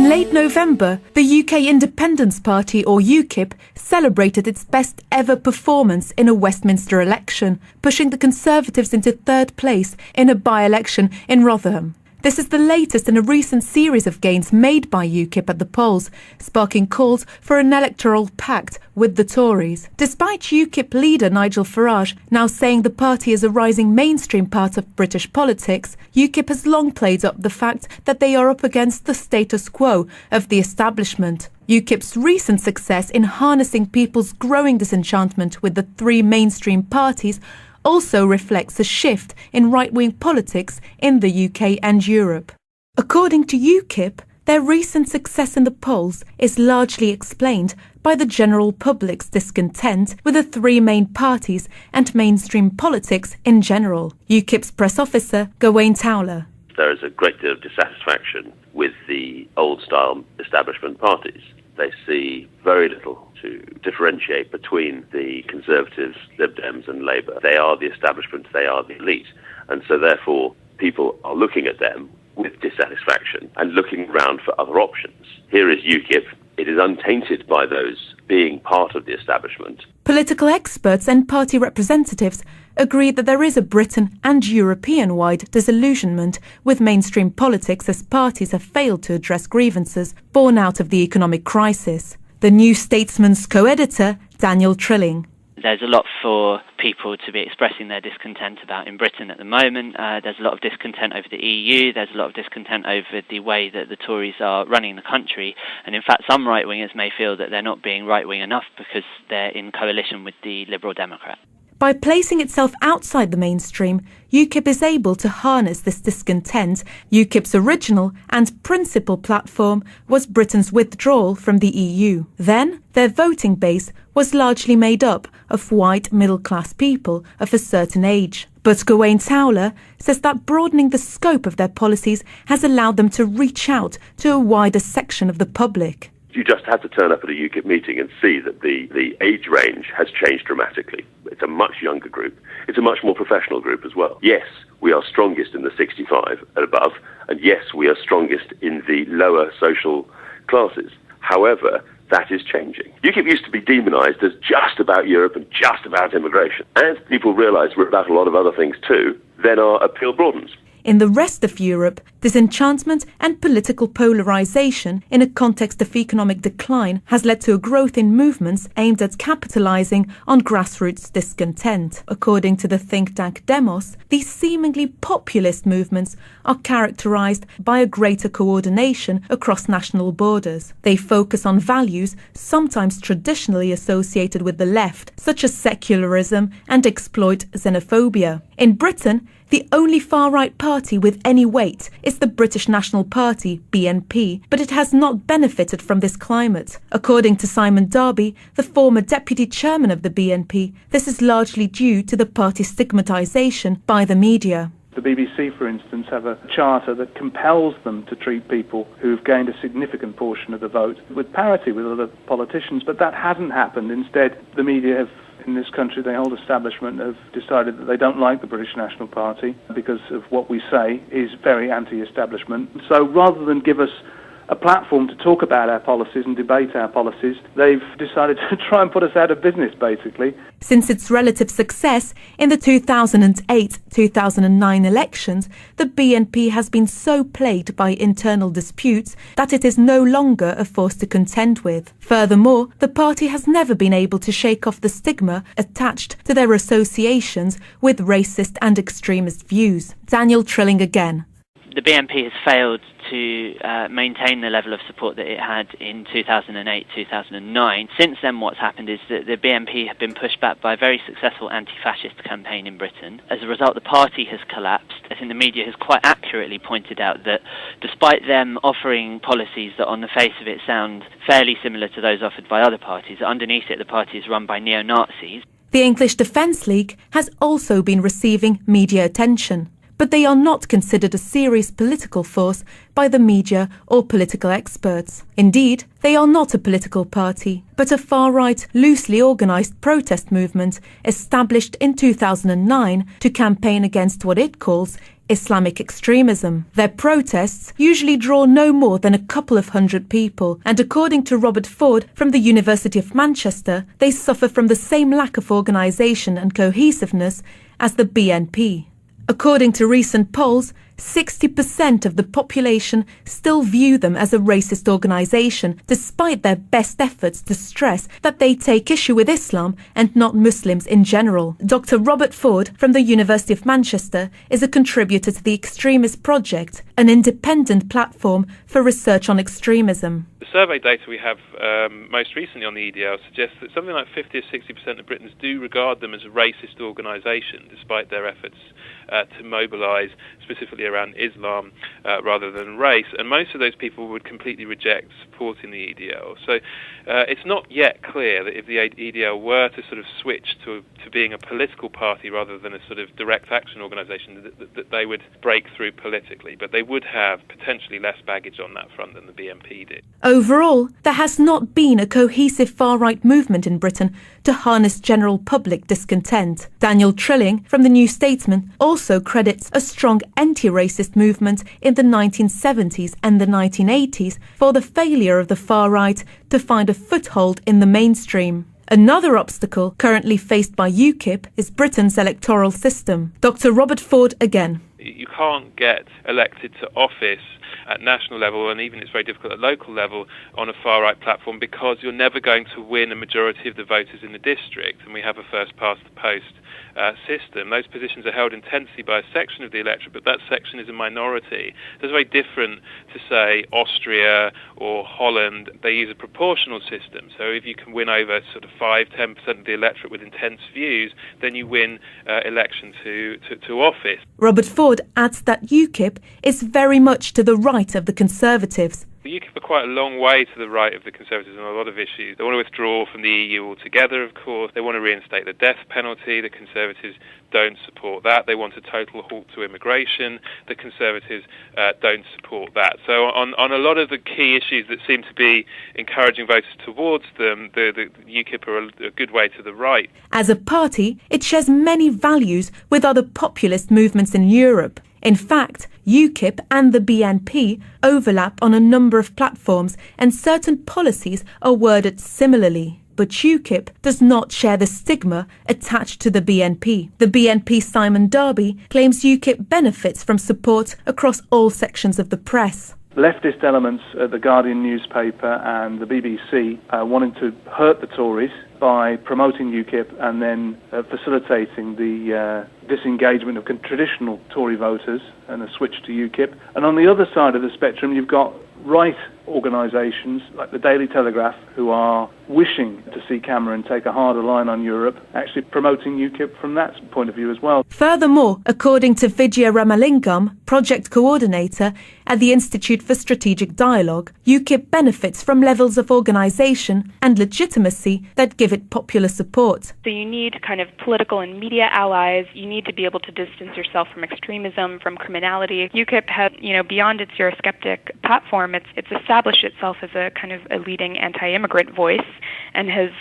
In late November, the UK Independence Party, or UKIP, celebrated its best ever performance in a Westminster election, pushing the Conservatives into third place in a by-election in Rotherham. This is the latest in a recent series of gains made by UKIP at the polls, sparking calls for an electoral pact with the Tories. Despite UKIP leader Nigel Farage now saying the party is a rising mainstream part of British politics, UKIP has long played up the fact that they are up against the status quo of the establishment. UKIP's recent success in harnessing people's growing disenchantment with the three mainstream parties also reflects a shift in right-wing politics in the UK and Europe. According to UKIP, their recent success in the polls is largely explained by the general public's discontent with the three main parties and mainstream politics in general. UKIP's press officer, Gawain Towler. There is a great deal of dissatisfaction with the old-style establishment parties. They see very little to differentiate between the Conservatives, Lib Dems and Labour. They are the establishment, they are the elite. And so therefore people are looking at them with dissatisfaction and looking around for other options. Here is UKIP. It is untainted by those being part of the establishment. Political experts and party representatives agree that there is a Britain and European-wide disillusionment with mainstream politics as parties have failed to address grievances born out of the economic crisis. The New Statesman's co-editor, Daniel Trilling. There's a lot for people to be expressing their discontent about in Britain at the moment. There's a lot of discontent over the EU. There's a lot of discontent over the way that the Tories are running the country. And in fact, some right-wingers may feel that they're not being right-wing enough because they're in coalition with the Liberal Democrat. By placing itself outside the mainstream, UKIP is able to harness this discontent. UKIP's original and principal platform was Britain's withdrawal from the EU. Then, their voting base was largely made up of white middle-class people of a certain age. But Gawain Towler says that broadening the scope of their policies has allowed them to reach out to a wider section of the public. You just have to turn up at a UKIP meeting and see that the age range has changed dramatically. It's a much younger group. It's a much more professional group as well. Yes, we are strongest in the 65 and above, and yes, we are strongest in the lower social classes. However, that is changing. UKIP used to be demonised as just about Europe and just about immigration. As people realise we're about a lot of other things too, then our appeal broadens. In the rest of Europe, disenchantment and political polarisation in a context of economic decline has led to a growth in movements aimed at capitalising on grassroots discontent. According to the think tank Demos, these seemingly populist movements are characterised by a greater coordination across national borders. They focus on values sometimes traditionally associated with the left, such as secularism, and exploit xenophobia. In Britain, the only far-right party with any weight is the British National Party, BNP, but it has not benefited from this climate. According to Simon Darby, the former deputy chairman of the BNP, this is largely due to the party's stigmatisation by the media. The BBC, for instance, have a charter that compels them to treat people who've gained a significant portion of the vote with parity with other politicians, but that hasn't happened. Instead, the media have, in this country, the whole establishment have decided that they don't like the British National Party because of what we say is very anti-establishment. So rather than give us a platform to talk about our policies and debate our policies, they've decided to try and put us out of business, basically. Since its relative success in the 2008-2009 elections, the BNP has been so plagued by internal disputes that it is no longer a force to contend with. Furthermore, the party has never been able to shake off the stigma attached to their associations with racist and extremist views. Daniel Trilling again. The BNP has failed to maintain the level of support that it had in 2008-2009. Since then, what's happened is that the BNP have been pushed back by a very successful anti-fascist campaign in Britain. As a result, the party has collapsed. I think the media has quite accurately pointed out that despite them offering policies that on the face of it sound fairly similar to those offered by other parties, underneath it the party is run by neo-Nazis. The English Defence League has also been receiving media attention, but they are not considered a serious political force by the media or political experts. Indeed, they are not a political party, but a far-right, loosely organised protest movement established in 2009 to campaign against what it calls Islamic extremism. Their protests usually draw no more than a couple of hundred people, and according to Robert Ford from the University of Manchester, they suffer from the same lack of organisation and cohesiveness as the BNP. According to recent polls, 60% of the population still view them as a racist organisation, despite their best efforts to stress that they take issue with Islam and not Muslims in general. Dr. Robert Ford from the University of Manchester is a contributor to the Extremist Project, an independent platform for research on extremism. The survey data we have most recently on the EDL suggests that something like 50 or 60% of Britons do regard them as a racist organisation, despite their efforts to mobilise specifically around Islam rather than race, and most of those people would completely reject supporting the EDL. So it's not yet clear that if the EDL were to sort of switch to being a political party rather than a sort of direct action organisation, that they would break through politically, but they would have potentially less baggage on that front than the BNP did. Overall, there has not been a cohesive far-right movement in Britain to harness general public discontent. Daniel Trilling from the New Statesman also credits a strong anti-racist movement in the 1970s and the 1980s for the failure of the far-right to find a foothold in the mainstream. Another obstacle currently faced by UKIP is Britain's electoral system. Dr. Robert Ford again. You can't get elected to office at national level, and even it's very difficult at local level, on a far-right platform, because you're never going to win a majority of the voters in the district, and we have a first-past-the-post system. Those positions are held intensely by a section of the electorate, but that section is a minority. That's very different to, say, Austria or Holland. They use a proportional system, so if you can win over sort of 5-10% of the electorate with intense views, then you win election to office. Robert Ford adds that UKIP is very much to the right of the Conservatives. The UKIP are quite a long way to the right of the Conservatives on a lot of issues. They want to withdraw from the EU altogether, of course. They want to reinstate the death penalty. The Conservatives don't support that. They want a total halt to immigration. The Conservatives don't support that. So on a lot of the key issues that seem to be encouraging voters towards them, the UKIP are a good way to the right. As a party, it shares many values with other populist movements in Europe. In fact, UKIP and the BNP overlap on a number of platforms, and certain policies are worded similarly. But UKIP does not share the stigma attached to the BNP. The BNP's Simon Darby claims UKIP benefits from support across all sections of the press. Leftist elements at the Guardian newspaper and the BBC wanting to hurt the Tories by promoting UKIP and then facilitating the disengagement of traditional Tory voters and a switch to UKIP. And on the other side of the spectrum, you've got right organisations like the Daily Telegraph, who are wishing to see Cameron take a harder line on Europe, actually promoting UKIP from that point of view as well. Furthermore, according to Vijaya Ramalingam, project coordinator at the Institute for Strategic Dialogue, UKIP benefits from levels of organisation and legitimacy that give it popular support. So you need kind of political and media allies. You need to be able to distance yourself from extremism, from criminality. UKIP has, beyond its Eurosceptic platform, it's established itself as a kind of a leading anti-immigrant voice, and has,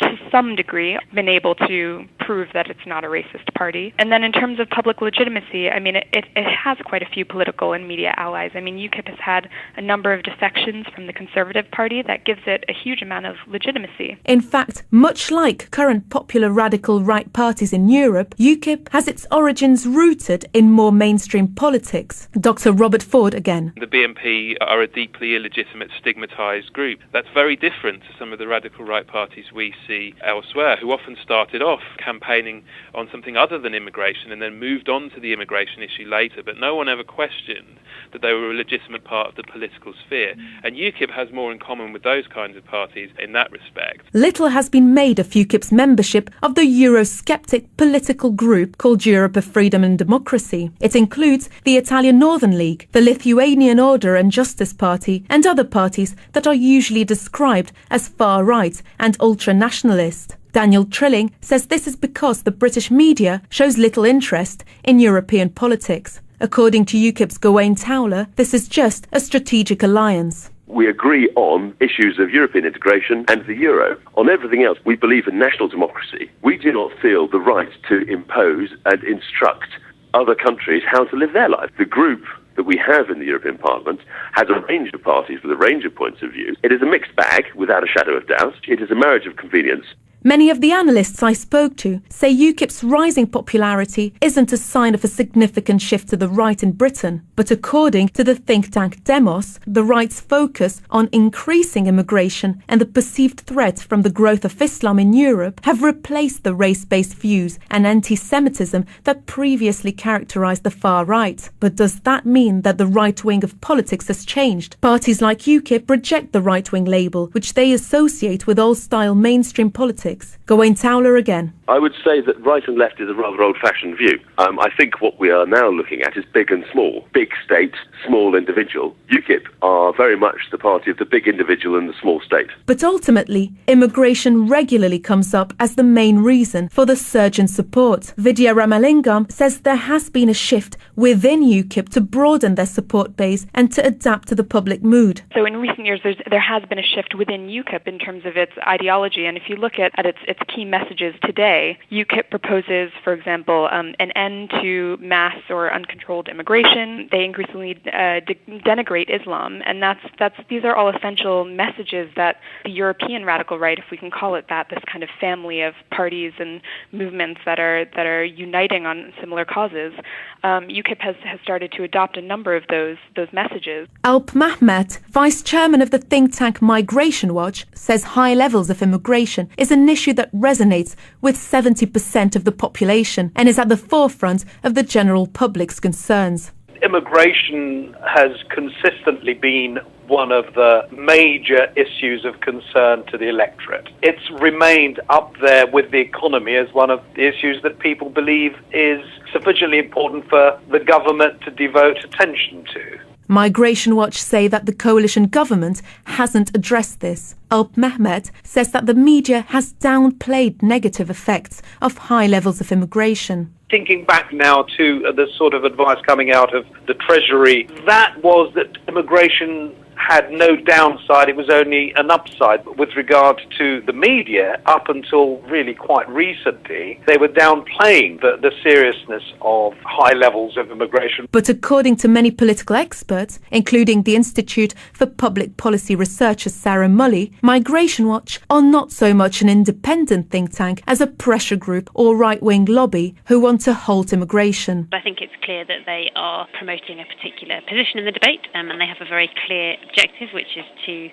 to some degree, been able to prove that it's not a racist party. And then in terms of public legitimacy, it has quite a few political and media allies. UKIP has had a number of defections from the Conservative Party that gives it a huge amount of legitimacy. In fact, much like current popular radical right parties in Europe, UKIP has its origins rooted in more mainstream politics. Dr. Robert Ford again. The BNP are a deeply illegitimate, stigmatised group. That's very different to some of the radical right parties we see elsewhere, who often started off campaigning on something other than immigration and then moved on to the immigration issue later, but no one ever questioned that they were a legitimate part of the political sphere. And UKIP has more in common with those kinds of parties in that respect. Little has been made of UKIP's membership of the Eurosceptic political group called Europe of Freedom and Democracy. It includes the Italian Northern League, the Lithuanian Order and Justice Party, and other parties that are usually described as far-right and ultra-nationalist. Daniel Trilling says this is because the British media shows little interest in European politics. According to UKIP's Gawain Towler, this is just a strategic alliance. We agree on issues of European integration and the euro. On everything else, we believe in national democracy. We do not feel the right to impose and instruct other countries how to live their life. The group that we have in the European Parliament has a range of parties with a range of points of view. It is a mixed bag, without a shadow of doubt. It is a marriage of convenience. Many of the analysts I spoke to say UKIP's rising popularity isn't a sign of a significant shift to the right in Britain, but according to the think tank Demos, the right's focus on increasing immigration and the perceived threat from the growth of Islam in Europe have replaced the race-based views and anti-Semitism that previously characterised the far right. But does that mean that the right wing of politics has changed? Parties like UKIP reject the right-wing label, which they associate with old-style mainstream politics. Gawain Towler again. I would say that right and left is a rather old-fashioned view. I think what we are now looking at is big and small. Big state, small individual. UKIP are very much the party of the big individual and the small state. But ultimately, immigration regularly comes up as the main reason for the surge in support. Vidya Ramalingam says there has been a shift within UKIP to broaden their support base and to adapt to the public mood. So in recent years, there has been a shift within UKIP in terms of its ideology. And if you look at its key messages today, UKIP proposes, for example, an end to mass or uncontrolled immigration. They increasingly denigrate Islam, and these are all essential messages that the European radical right, if we can call it that, this kind of family of parties and movements that are uniting on similar causes, UKIP has started to adopt a number of those messages. Alp Mehmet, vice chairman of the think tank Migration Watch, says high levels of immigration is an issue that resonates with 70% of the population and is at the forefront of the general public's concerns. Immigration has consistently been one of the major issues of concern to the electorate. It's remained up there with the economy as one of the issues that people believe is sufficiently important for the government to devote attention to. Migration Watch say that the coalition government hasn't addressed this. Alp Mehmet says that the media has downplayed negative effects of high levels of immigration. Thinking back now to the sort of advice coming out of the Treasury, that was that immigration had no downside, it was only an upside. But with regard to the media, up until really quite recently, they were downplaying the seriousness of high levels of immigration. But according to many political experts, including the Institute for Public Policy Researcher Sarah Mully, Migration Watch are not so much an independent think tank as a pressure group or right-wing lobby who want to halt immigration. I think it's clear that they are promoting a particular position in the debate, and they have a very clear objective, which is to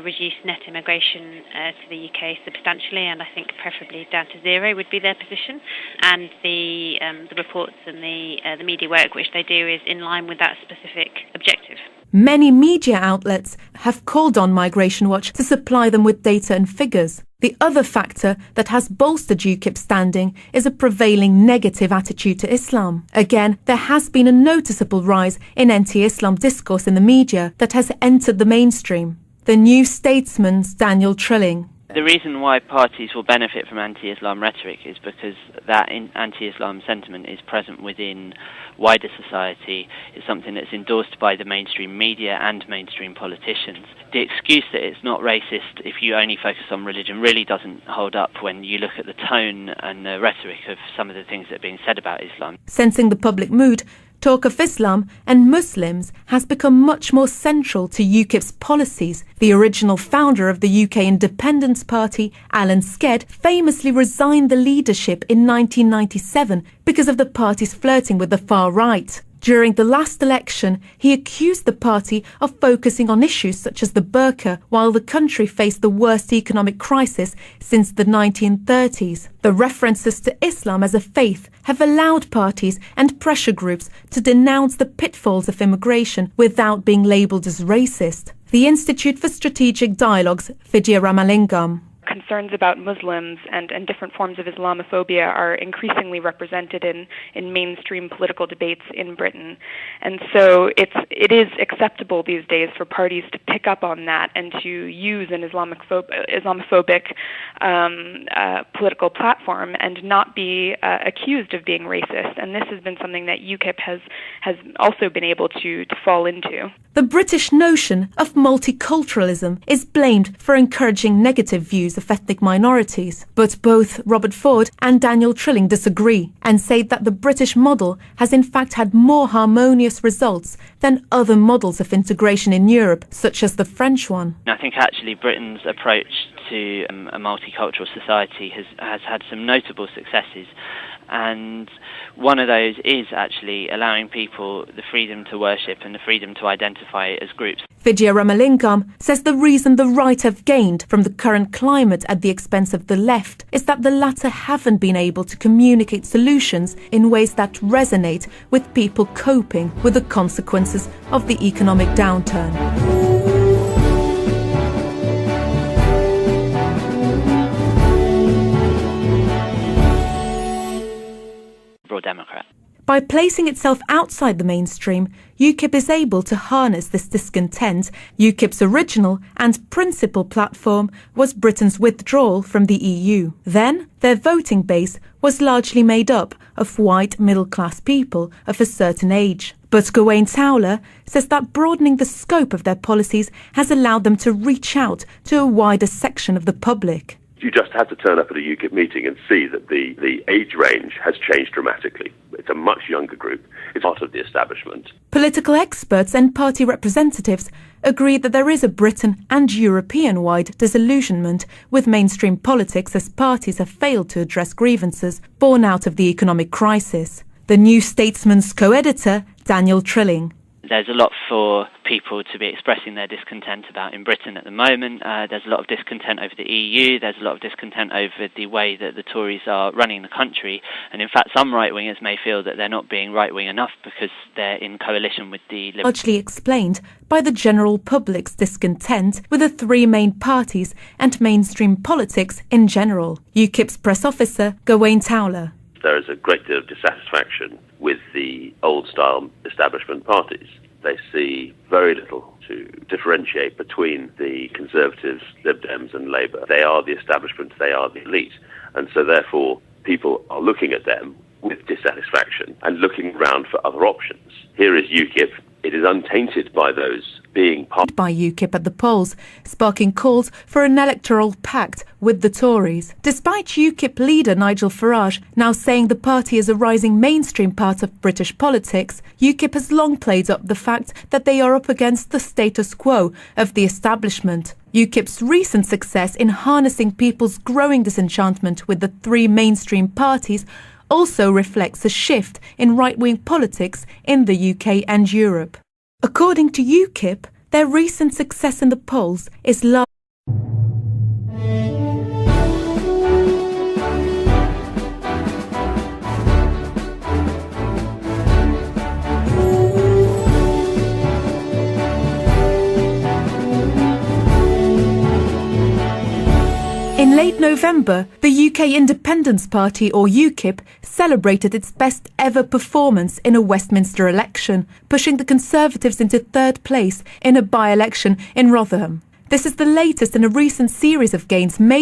reduce net immigration to the UK substantially, and I think preferably down to zero would be their position. And the reports and the media work which they do is in line with that specific objective. Many media outlets have called on Migration Watch to supply them with data and figures. The other factor that has bolstered UKIP's standing is a prevailing negative attitude to Islam. Again, there has been a noticeable rise in anti-Islam discourse in the media that has entered the mainstream. The New Statesman's Daniel Trilling. The reason why parties will benefit from anti-Islam rhetoric is because that anti-Islam sentiment is present within wider society. It's something that's endorsed by the mainstream media and mainstream politicians. The excuse that it's not racist if you only focus on religion really doesn't hold up when you look at the tone and the rhetoric of some of the things that are being said about Islam. Sensing the public mood, talk of Islam and Muslims has become much more central to UKIP's policies. The original founder of the UK Independence Party, Alan Sked, famously resigned the leadership in 1997 because of the party's flirting with the far right. During the last election, he accused the party of focusing on issues such as the burqa while the country faced the worst economic crisis since the 1930s. The references to Islam as a faith have allowed parties and pressure groups to denounce the pitfalls of immigration without being labelled as racist. The Institute for Strategic Dialogue's Vidya Ramalingam. Concerns about Muslims and different forms of Islamophobia are increasingly represented in mainstream political debates in Britain. And so it is acceptable these days for parties to pick up on that and to use an Islamophobic political platform and not be accused of being racist. And this has been something that UKIP has also been able to fall into. The British notion of multiculturalism is blamed for encouraging negative views of ethnic minorities. But both Robert Ford and Daniel Trilling disagree and say that the British model has in fact had more harmonious results than other models of integration in Europe, such as the French one. I think actually Britain's approach to a multicultural society has had some notable successes, and one of those is actually allowing people the freedom to worship and the freedom to identify as groups. Vidya Ramalingam says the reason the right have gained from the current climate at the expense of the left is that the latter haven't been able to communicate solutions in ways that resonate with people coping with the consequences of the economic downturn. Democrat. By placing itself outside the mainstream, UKIP is able to harness this discontent. UKIP's original and principal platform was Britain's withdrawal from the EU. Then, their voting base was largely made up of white middle-class people of a certain age. But Gawain Towler says that broadening the scope of their policies has allowed them to reach out to a wider section of the public. You just have to turn up at a UKIP meeting and see that the age range has changed dramatically. It's a much younger group. It's part of the establishment. Political experts and party representatives agree that there is a Britain and European-wide disillusionment with mainstream politics as parties have failed to address grievances born out of the economic crisis. The New Statesman's co-editor, Daniel Trilling. There's a lot for people to be expressing their discontent about in Britain at the moment. There's a lot of discontent over the EU. There's a lot of discontent over the way that the Tories are running the country. And in fact, some right-wingers may feel that they're not being right-wing enough because they're in coalition with the Liberals. Largely explained by the general public's discontent with the three main parties and mainstream politics in general. UKIP's press officer, Gawain Towler. There is a great deal of dissatisfaction with the old-style establishment parties. They see very little to differentiate between the Conservatives, Lib Dems and Labour. They are the establishment, they are the elite. And so therefore, people are looking at them with dissatisfaction and looking around for other options. Here is UKIP. It is untainted by those being part by UKIP at the polls, sparking calls for an electoral pact with the Tories. Despite UKIP leader Nigel Farage now saying the party is a rising mainstream part of British politics, UKIP has long played up the fact that they are up against the status quo of the establishment. UKIP's recent success in harnessing people's growing disenchantment with the three mainstream parties also reflects a shift in right-wing politics in the UK and Europe. According to UKIP, their recent success in the polls is largely In late November, the UK Independence Party, or UKIP, celebrated its best ever performance in a Westminster election, pushing the Conservatives into third place in a by-election in Rotherham. This is the latest in a recent series of gains made